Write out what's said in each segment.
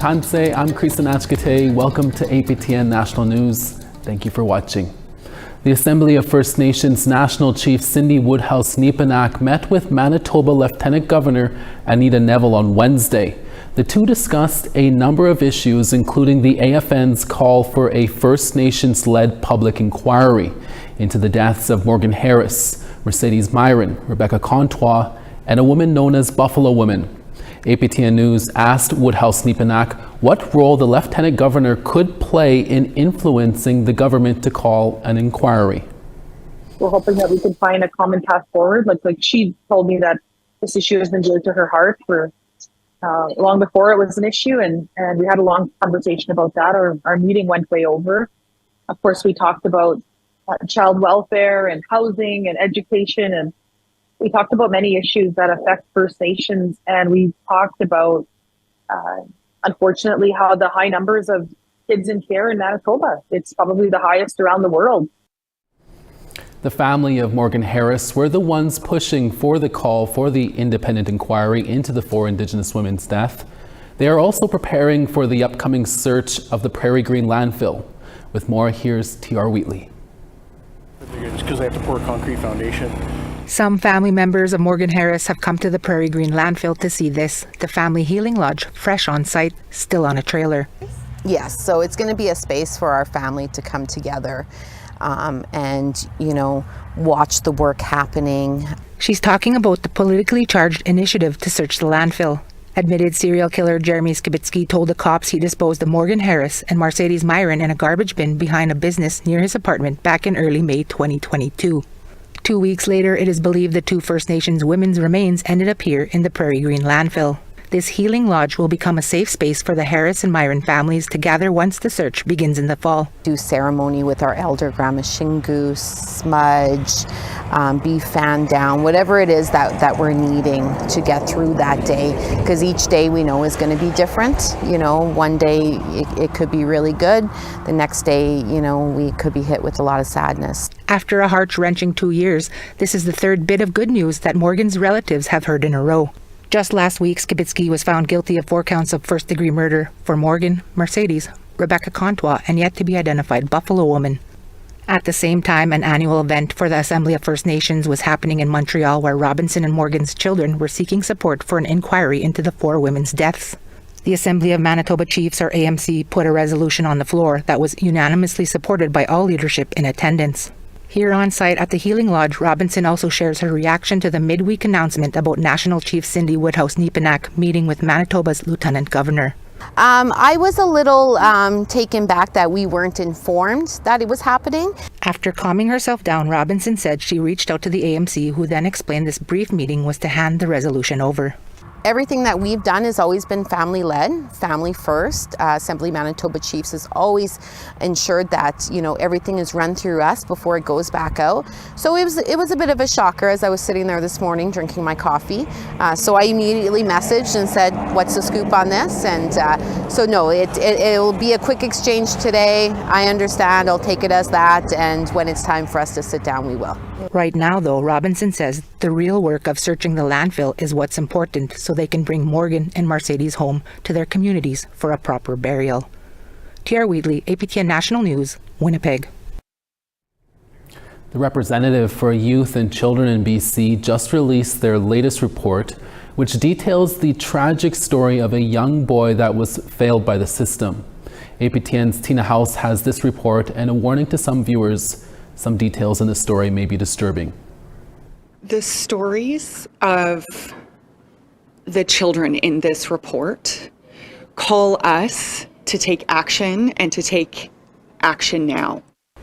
Tanse, I'm Creeson Agecoutay. Welcome to APTN National News. Thank you for watching. The Assembly of First Nations National Chief Cindy Woodhouse Nepinak met with Manitoba Lieutenant Governor Anita Neville on Wednesday. The two discussed a number of issues, including the AFN's call for a First Nations-led public inquiry into the deaths of Morgan Harris, Mercedes Myron, Rebecca Contois, and a woman known as Buffalo Woman. APTN News asked Woodhouse Nepinak what role the Lieutenant Governor could play in influencing the government to call an inquiry. We're hoping that we can find a common path forward. Like she told me that this issue has been dear to her heart for long before it was an issue, and we had a long conversation about that. Our meeting went way over. Of course, we talked about child welfare and housing and education, and we talked about many issues that affect First Nations, and we talked about, unfortunately, how the high numbers of kids in care in Manitoba, it's probably the highest around the world. The family of Morgan Harris were the ones pushing for the call for the independent inquiry into the 4 Indigenous women's death. They are also preparing for the upcoming search of the Prairie Green landfill. With more, here's T.R. Wheatley. It's because they have to pour a concrete foundation. Some family members of Morgan Harris have come to the Prairie Green landfill to see this. The family healing lodge, fresh on site, still on a trailer. Yes, so it's going to be a space for our family to come together and, watch the work happening. She's talking about the politically charged initiative to search the landfill. Admitted serial killer Jeremy Skibitsky told the cops he disposed of Morgan Harris and Mercedes Myron in a garbage bin behind a business near his apartment back in early May 2022. 2 weeks later, it is believed the 2 First Nations women's remains ended up here in the Prairie Green landfill. This healing lodge will become a safe space for the Harris and Myron families to gather once the search begins in the fall. Do ceremony with our elder, Grandma Shingu, smudge, be fanned down, whatever it is that we're needing to get through that day. Because each day we know is going to be different. One day it could be really good. The next day, we could be hit with a lot of sadness. After a heart-wrenching 2 years, this is the third bit of good news that Morgan's relatives have heard in a row. Just last week, Skibitsky was found guilty of 4 counts of first-degree murder for Morgan, Mercedes, Rebecca Contois, and yet to be identified Buffalo Woman. At the same time, an annual event for the Assembly of First Nations was happening in Montreal, where Robinson and Morgan's children were seeking support for an inquiry into the 4 women's deaths. The Assembly of Manitoba Chiefs, or AMC, put a resolution on the floor that was unanimously supported by all leadership in attendance. Here on site at the Healing Lodge, Robinson also shares her reaction to the midweek announcement about National Chief Cindy Woodhouse Nepinak meeting with Manitoba's Lieutenant Governor. I was a little taken back that we weren't informed that it was happening. After calming herself down, Robinson said she reached out to the AMC, who then explained this brief meeting was to hand the resolution over. Everything that we've done has always been family-led, family first. Assembly Manitoba Chiefs has always ensured that everything is run through us before it goes back out. So it was a bit of a shocker as I was sitting there this morning drinking my coffee. So I immediately messaged and said, "What's the scoop on this?" And so no, it'll be a quick exchange today. I understand. I'll take it as that. And when it's time for us to sit down, we will. Right now, though, Robinson says the real work of searching the landfill is what's important, so they can bring Morgan and Mercedes home to their communities for a proper burial. T.R. Wheatley, APTN National News, Winnipeg. The representative for youth and children in BC just released their latest report, which details the tragic story of a young boy that was failed by the system. APTN's Tina House has this report and a warning to some viewers. Some details in the story may be disturbing. The stories of the children in this report call us to take action and to take action now.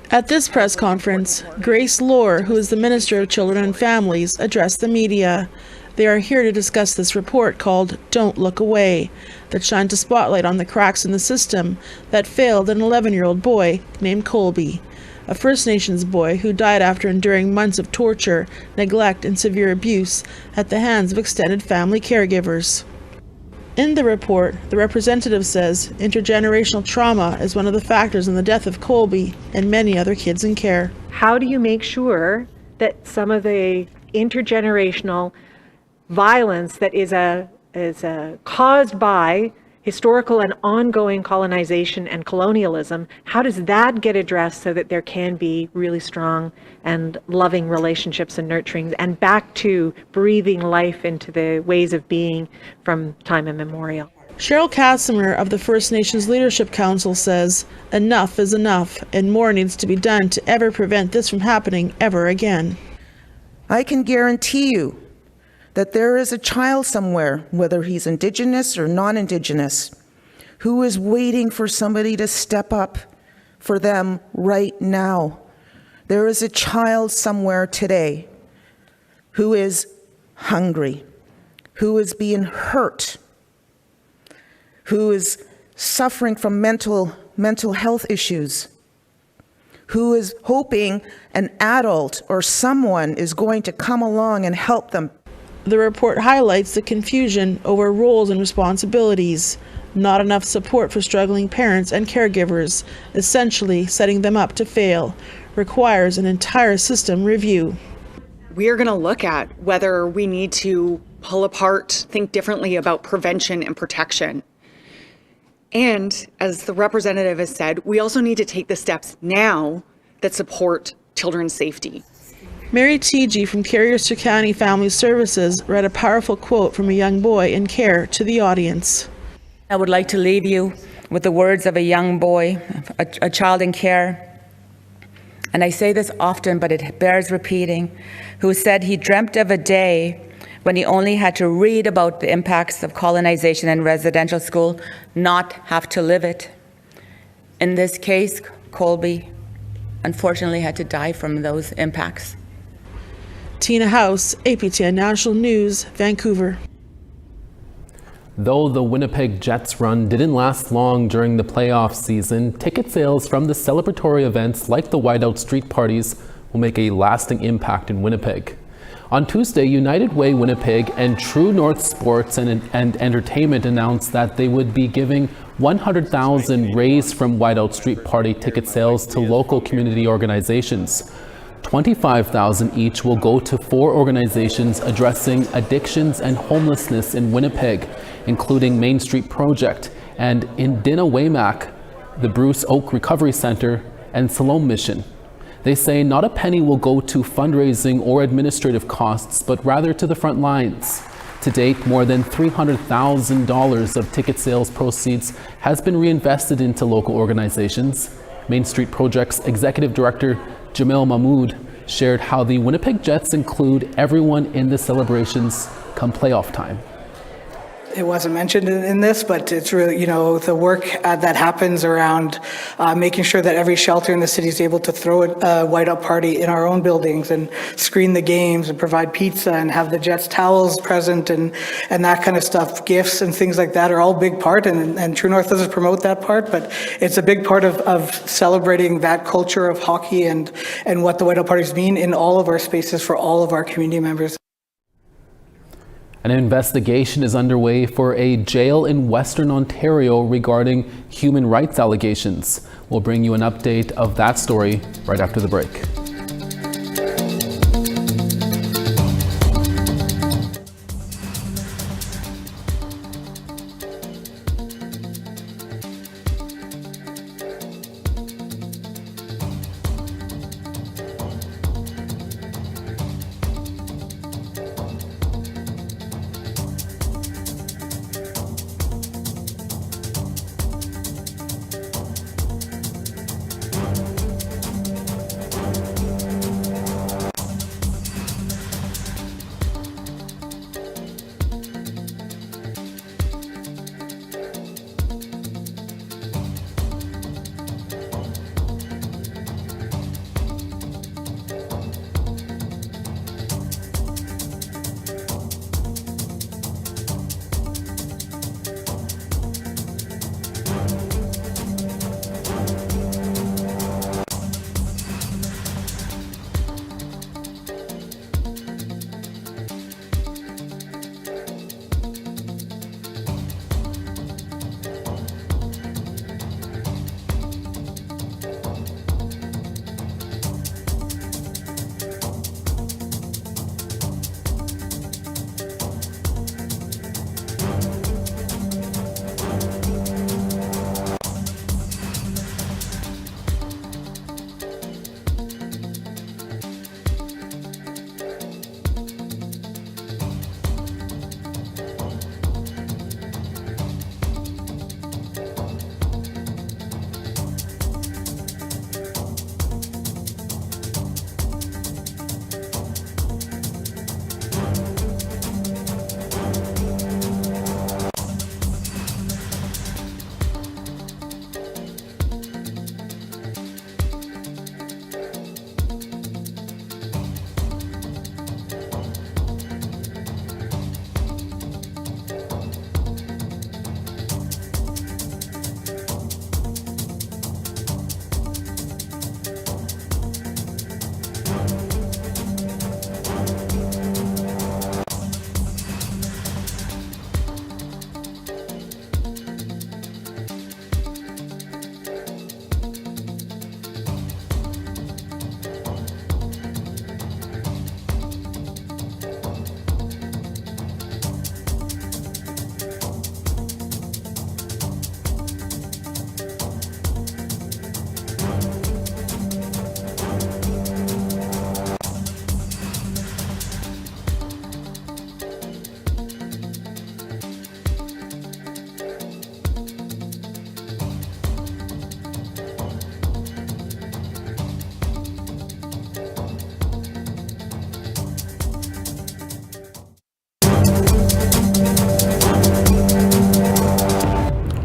At this press conference, Grace Lohr, who is the Minister of Children and Families, addressed the media. They are here to discuss this report called Don't Look Away, that shines a spotlight on the cracks in the system that failed an 11-year-old boy named Colby, a First Nations boy who died after enduring months of torture, neglect, and severe abuse at the hands of extended family caregivers. In the report, the representative says intergenerational trauma is one of the factors in the death of Colby and many other kids in care. How do you make sure that some of the intergenerational violence that is caused by historical and ongoing colonization and colonialism, how does that get addressed so that there can be really strong and loving relationships and nurturing and back to breathing life into the ways of being from time immemorial? Cheryl Casimir of the First Nations Leadership Council says enough is enough and more needs to be done to ever prevent this from happening ever again. I can guarantee you that there is a child somewhere, whether he's Indigenous or non-Indigenous, who is waiting for somebody to step up for them right now. There is a child somewhere today who is hungry, who is being hurt, who is suffering from mental health issues, who is hoping an adult or someone is going to come along and help them. The report highlights the confusion over roles and responsibilities, not enough support for struggling parents and caregivers, essentially setting them up to fail, requires an entire system review. We are going to look at whether we need to pull apart, think differently about prevention and protection. And as the representative has said, we also need to take the steps now that support children's safety. Mary Teegee from Carrier-Sir County Family Services read a powerful quote from a young boy in care to the audience. I would like to leave you with the words of a young boy, a child in care, and I say this often, but it bears repeating, who said he dreamt of a day when he only had to read about the impacts of colonization in residential school, not have to live it. In this case, Colby unfortunately had to die from those impacts. Tina House, APTN National News, Vancouver. Though the Winnipeg Jets run didn't last long during the playoff season, ticket sales from the celebratory events like the Whiteout Street Parties will make a lasting impact in Winnipeg. On Tuesday, United Way Winnipeg and True North Sports and Entertainment announced that they would be giving $100,000 raised from Whiteout Street Party ticket sales to local community organizations. $25,000 each will go to 4 organizations addressing addictions and homelessness in Winnipeg, including Main Street Project and Indina Waymak, the Bruce Oak Recovery Center, and Salome Mission. They say not a penny will go to fundraising or administrative costs, but rather to the front lines. To date, more than $300,000 of ticket sales proceeds has been reinvested into local organizations. Main Street Project's Executive Director Jamil Mahmood shared how the Winnipeg Jets include everyone in the celebrations come playoff time. It wasn't mentioned in this, but it's really, the work that happens around making sure that every shelter in the city is able to throw a whiteout party in our own buildings and screen the games and provide pizza and have the Jets towels present and that kind of stuff. Gifts and things like that are all big part, and True North doesn't promote that part, but it's a big part of celebrating that culture of hockey and what the whiteout parties mean in all of our spaces for all of our community members. An investigation is underway for a jail in Western Ontario regarding human rights allegations. We'll bring you an update of that story right after the break.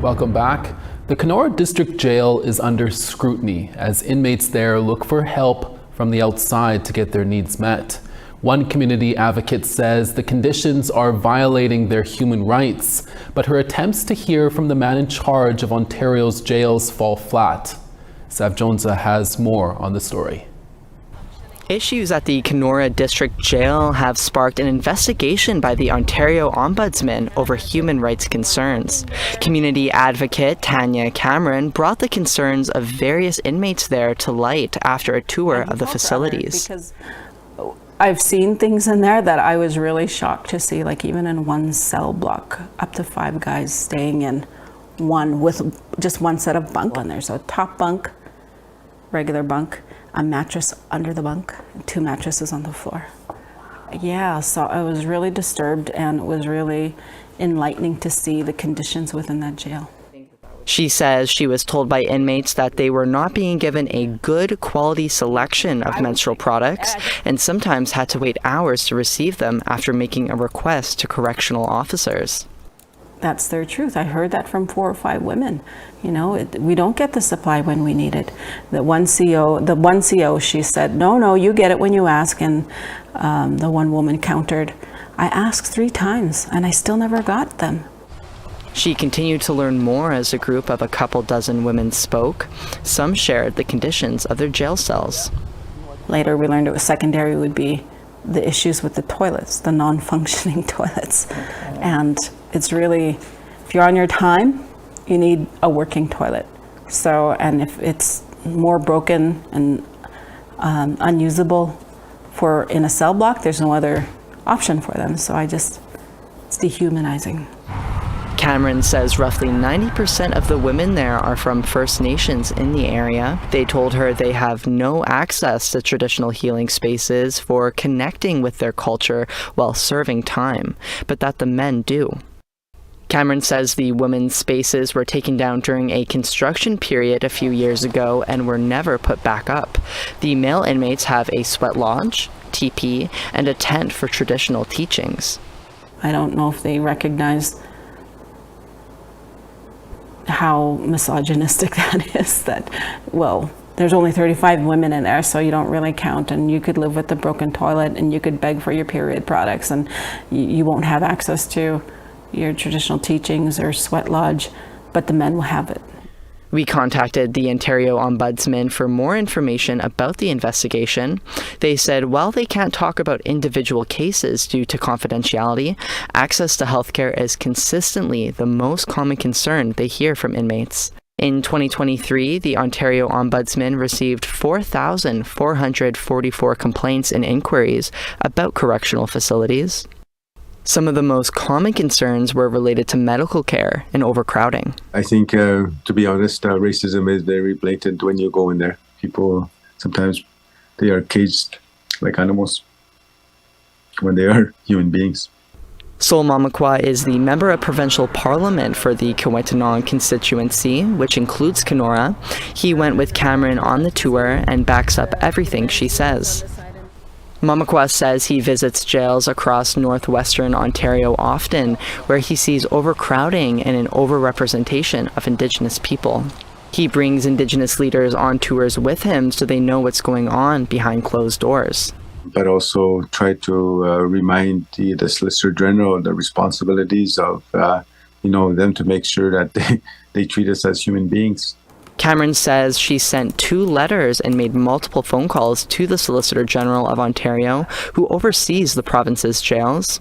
Welcome back. The Kenora District Jail is under scrutiny as inmates there look for help from the outside to get their needs met. One community advocate says the conditions are violating their human rights, but her attempts to hear from the man in charge of Ontario's jails fall flat. Sav Jonesa has more on the story. Issues at the Kenora District Jail have sparked an investigation by the Ontario Ombudsman over human rights concerns. Community advocate Tanya Cameron brought the concerns of various inmates there to light after a tour of the facilities. Because I've seen things in there that I was really shocked to see, like even in one cell block, up to 5 guys staying in one with just one set of bunk. And there's a top bunk, regular bunk, a mattress under the bunk, 2 mattresses on the floor. Yeah, so I was really disturbed, and it was really enlightening to see the conditions within that jail. She says she was told by inmates that they were not being given a good quality selection of menstrual products and sometimes had to wait hours to receive them after making a request to correctional officers. That's their truth. I heard that from 4 or 5 women. You know, we don't get the supply when we need it. The one CO, she said, no, you get it when you ask. And the one woman countered, I asked 3 times and I still never got them. She continued to learn more as a group of a couple dozen women spoke. Some shared the conditions of their jail cells. Later we learned it was secondary would be the issues with the toilets, the non-functioning toilets. And it's really, if you're on your time, you need a working toilet. So, and if it's more broken and unusable in a cell block, there's no other option for them. So it's dehumanizing. Cameron says roughly 90% of the women there are from First Nations in the area. They told her they have no access to traditional healing spaces for connecting with their culture while serving time, but that the men do. Cameron says the women's spaces were taken down during a construction period a few years ago and were never put back up. The male inmates have a sweat lodge, teepee, and a tent for traditional teachings. I don't know if they recognize how misogynistic that is, that, well, there's only 35 women in there, so you don't really count, and you could live with a broken toilet and you could beg for your period products, and you won't have access to your traditional teachings or sweat lodge, but the men will have it. We contacted the Ontario Ombudsman for more information about the investigation. They said while they can't talk about individual cases due to confidentiality, access to healthcare is consistently the most common concern they hear from inmates. In 2023, the Ontario Ombudsman received 4,444 complaints and inquiries about correctional facilities. Some of the most common concerns were related to medical care and overcrowding. I think, to be honest, racism is very blatant when you go in there. People, sometimes they are caged like animals when they are human beings. Sol Mamakwa is the member of provincial parliament for the Kiiwetinoong constituency, which includes Kenora. He went with Cameron on the tour and backs up everything she says. Mamakwa says he visits jails across northwestern Ontario often, where he sees overcrowding and an overrepresentation of Indigenous people. He brings Indigenous leaders on tours with him so they know what's going on behind closed doors. But also try to remind the Solicitor General the responsibilities of them to make sure that they treat us as human beings. Cameron says she sent 2 letters and made multiple phone calls to the Solicitor General of Ontario, who oversees the province's jails.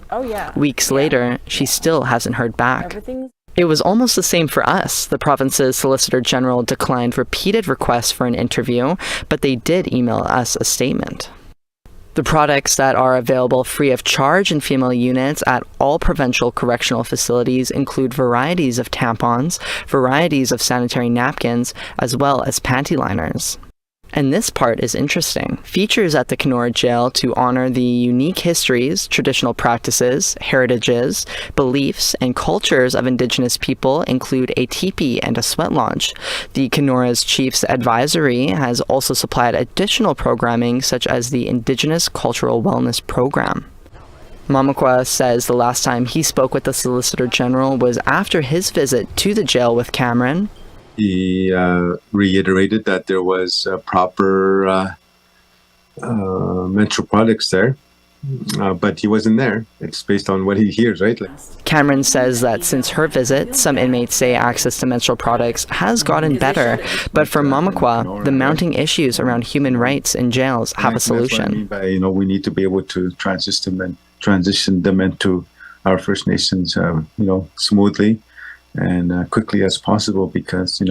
Weeks later, she still hasn't heard back. It was almost the same for us. The province's Solicitor General declined repeated requests for an interview, but they did email us a statement. The products that are available free of charge in female units at all provincial correctional facilities include varieties of tampons, varieties of sanitary napkins, as well as panty liners. And this part is interesting. Features at the Kenora Jail to honor the unique histories, traditional practices, heritages, beliefs, and cultures of Indigenous people include a teepee and a sweat lodge. The Kenora's Chiefs Advisory has also supplied additional programming such as the Indigenous Cultural Wellness Program. Mamakwa says the last time he spoke with the Solicitor General was after his visit to the jail with Cameron. He reiterated that there was proper menstrual products there, but he wasn't there. It's based on what he hears, right? Cameron says that since her visit, some inmates say access to menstrual products has gotten better, but for Mamakwa, the mounting issues around human rights in jails have a solution. We need to be able to transition them into our First Nations, smoothly and quickly as possible, because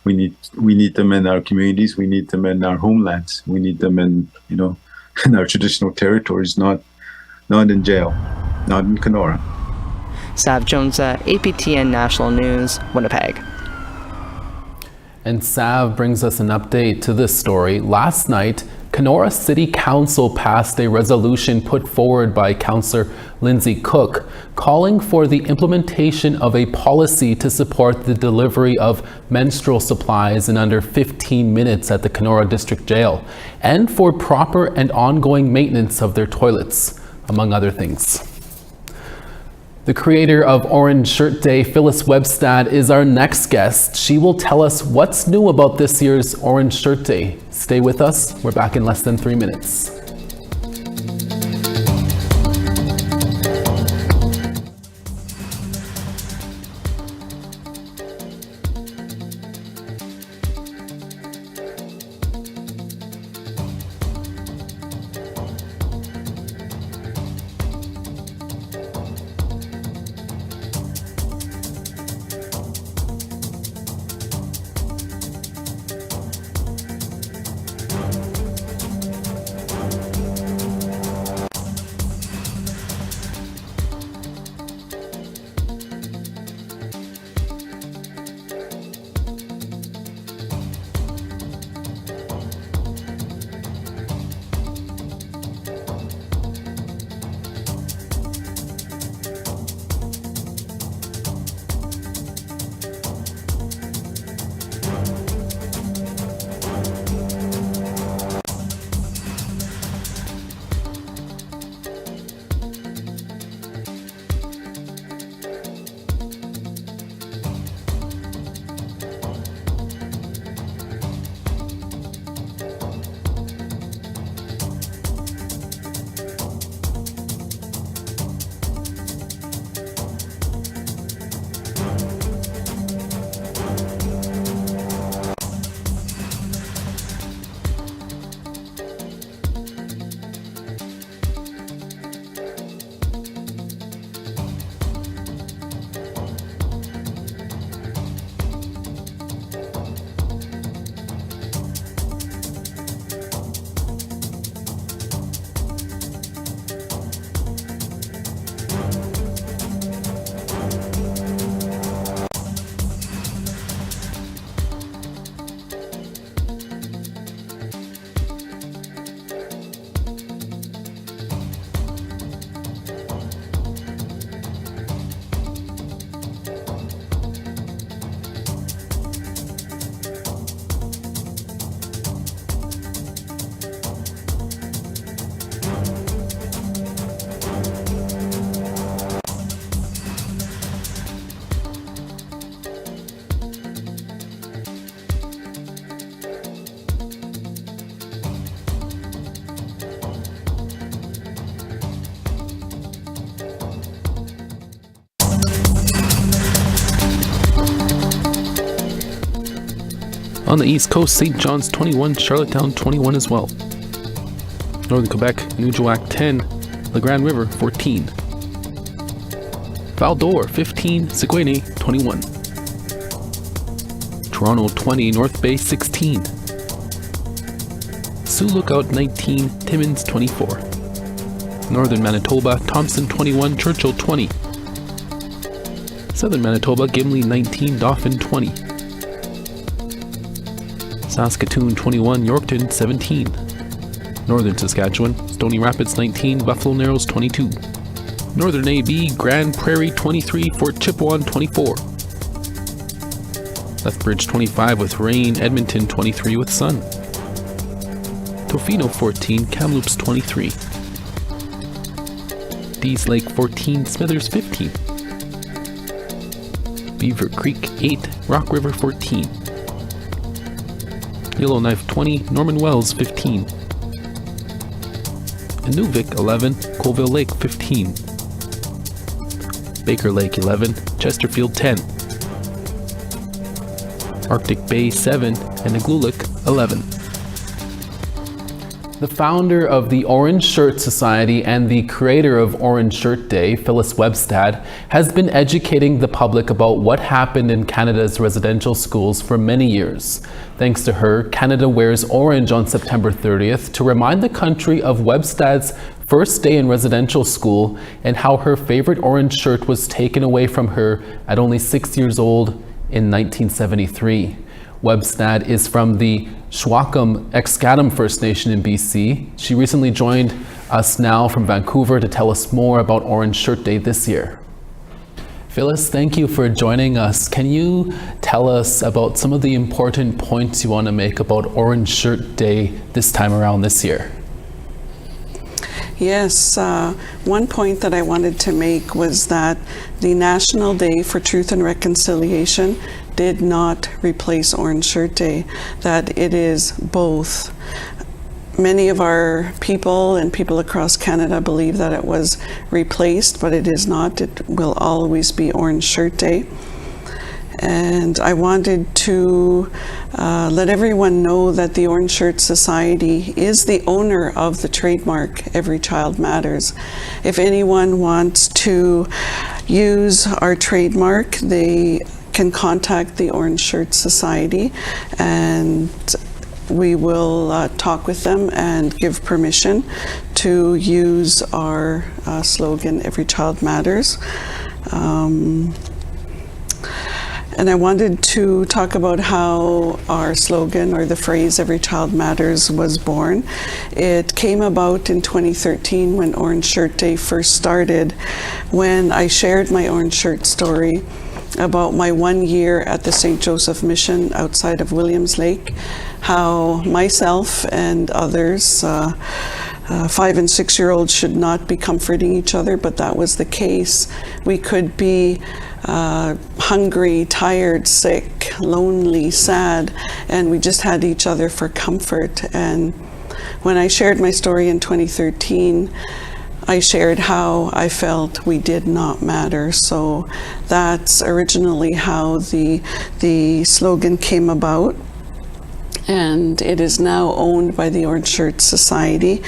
we need them in our communities, we need them in our homelands, we need them in in our traditional territories, not in jail, not in Kenora. Sav Jones, APTN National News, Winnipeg. And Sav brings us an update to this story. Last night, Kenora City Council passed a resolution put forward by Councillor Lindsay Cook calling for the implementation of a policy to support the delivery of menstrual supplies in under 15 minutes at the Kenora District Jail, and for proper and ongoing maintenance of their toilets, among other things. The creator of Orange Shirt Day, Phyllis Webstad, is our next guest. She will tell us what's new about this year's Orange Shirt Day. Stay with us. We're back in less than 3 minutes. On the East Coast, St. John's 21, Charlottetown 21 as well. Northern Quebec, Nuujawak 10, La Grande River 14. Val d'Or 15, Sigouin 21. Toronto 20, North Bay 16. Sioux Lookout 19, Timmins 24. Northern Manitoba, Thompson 21, Churchill 20. Southern Manitoba, Gimli 19, Dauphin 20. Saskatoon 21, Yorkton 17. Northern Saskatchewan, Stony Rapids 19, Buffalo Narrows 22. Northern AB, Grand Prairie 23, Fort Chipewyan 24. Lethbridge 25 with rain, Edmonton 23 with sun. Tofino 14, Kamloops 23. Dease Lake 14, Smithers 15. Beaver Creek 8, Rock River 14. Yellowknife 20, Norman Wells 15. Inuvik 11, Colville Lake 15. Baker Lake 11, Chesterfield 10. Arctic Bay 7, and Igloolik 11. The founder of the Orange Shirt Society and the creator of Orange Shirt Day, Phyllis Webstad, has been educating the public about what happened in Canada's residential schools for many years. Thanks to her, Canada wears orange on September 30th to remind the country of Webstad's first day in residential school and how her favorite orange shirt was taken away from her at only 6 years old in 1973. Webstad is from the Shwakam Excadam First Nation in BC. She recently joined us now from Vancouver to tell us more about Orange Shirt Day this year. Phyllis, thank you for joining us. Can you tell us about some of the important points you want to make about Orange Shirt Day this time around this year? Yes, one point that I wanted to make was that the National Day for Truth and Reconciliation did not replace Orange Shirt Day, that it is both. Many of our people and people across Canada believe that it was replaced, but it is not. It will always be Orange Shirt Day. And I wanted to let everyone know that the Orange Shirt Society is the owner of the trademark Every Child Matters. If anyone wants to use our trademark, they can contact the Orange Shirt Society and we will talk with them and give permission to use our slogan, Every Child Matters. And I wanted to talk about how our slogan, or the phrase, Every Child Matters, was born. It came about in 2013 when Orange Shirt Day first started, when I shared my orange shirt story about my 1 year at the St. Joseph Mission outside of Williams Lake, how myself and others, 5 and 6 year olds, should not be comforting each other, but that was the case. We could be hungry, tired, sick, lonely, sad, and we just had each other for comfort. And when I shared my story in 2013, I shared how I felt we did not matter. So that's originally how the slogan came about. And it is now owned by the Orange Shirt Society.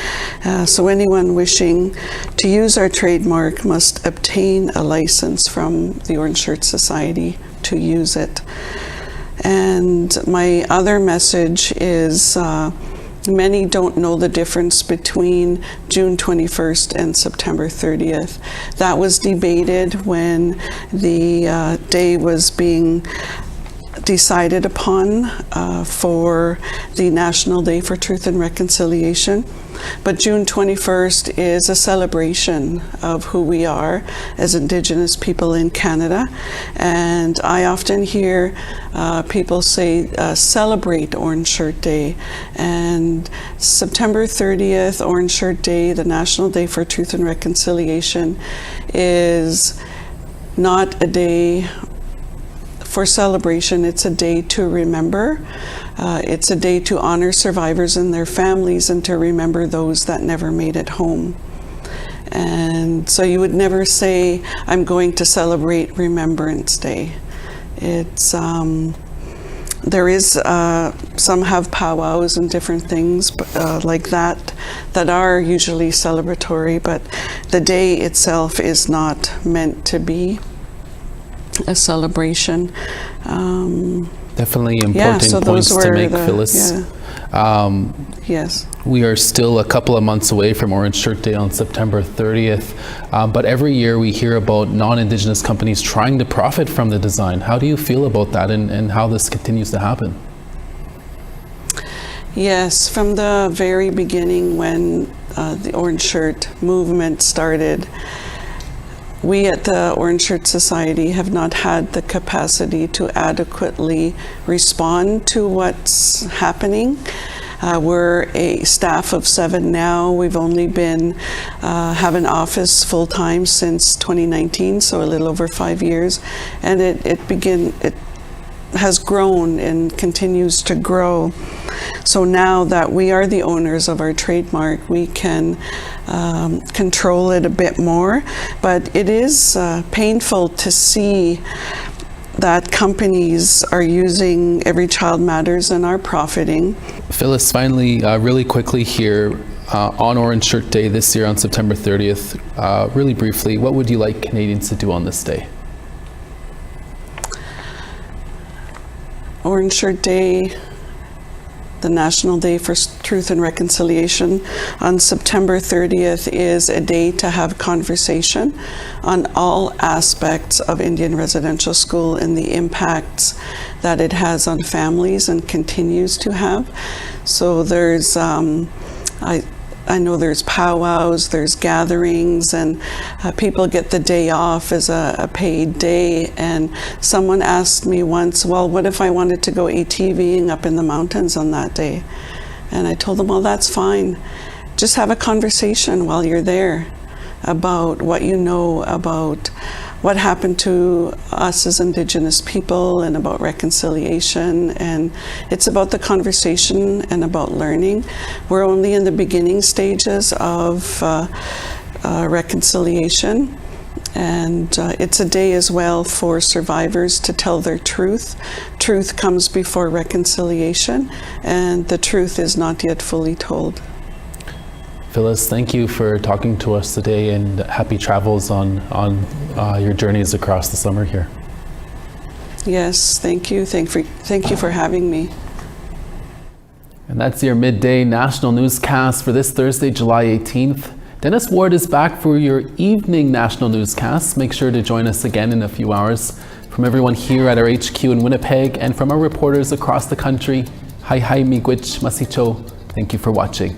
So anyone wishing to use our trademark must obtain a license from the Orange Shirt Society to use it. And my other message is, many don't know the difference between June 21st and September 30th. That was debated when the day was being decided upon for the National Day for Truth and Reconciliation. But June 21st is a celebration of who we are as Indigenous people in Canada. And I often hear people say, celebrate Orange Shirt Day. And September 30th, Orange Shirt Day, the National Day for Truth and Reconciliation, is not a day for celebration. It's a day to remember. It's a day to honor survivors and their families and to remember those that never made it home. And so you would never say, I'm going to celebrate Remembrance Day. It's, there is, some have powwows and different things like that are usually celebratory, but the day itself is not meant to be a celebration. Definitely important points to make, Phyllis. Yeah. Yes. We are still a couple of months away from Orange Shirt Day on September 30th, but every year we hear about non-Indigenous companies trying to profit from the design. How do you feel about that and how this continues to happen? Yes, from the very beginning when the Orange Shirt movement started, we at the Orange Shirt Society have not had the capacity to adequately respond to what's happening. We're a staff of 7 now. We've only been have an office full-time since 2019, so a little over 5 years, and it has grown and continues to grow. So now that we are the owners of our trademark, we can control it a bit more, but it is painful to see that companies are using Every Child Matters and are profiting. Phyllis, finally, really quickly here, on Orange Shirt Day this year on September 30th, really briefly, what would you like Canadians to do on this day? Orange Shirt Day, the National Day for Truth and Reconciliation on September 30th is a day to have conversation on all aspects of Indian residential school and the impacts that it has on families and continues to have. So there's, I know there's powwows, there's gatherings, and people get the day off as a paid day. And someone asked me once, well, what if I wanted to go ATVing up in the mountains on that day? And I told them, well, that's fine. Just have a conversation while you're there about what you know about what happened to us as Indigenous people and about reconciliation. And it's about the conversation and about learning. We're only in the beginning stages of reconciliation. And it's a day as well for survivors to tell their truth. Truth comes before reconciliation, and the truth is not yet fully told. Phyllis, thank you for talking to us today, and happy travels on your journeys across the summer here. Yes, thank you. Thank you for having me. And that's your midday national newscast for this Thursday, July 18th. Dennis Ward is back for your evening national newscast. Make sure to join us again in a few hours. From everyone here at our HQ in Winnipeg and from our reporters across the country, hi miigwech masicho. Thank you for watching.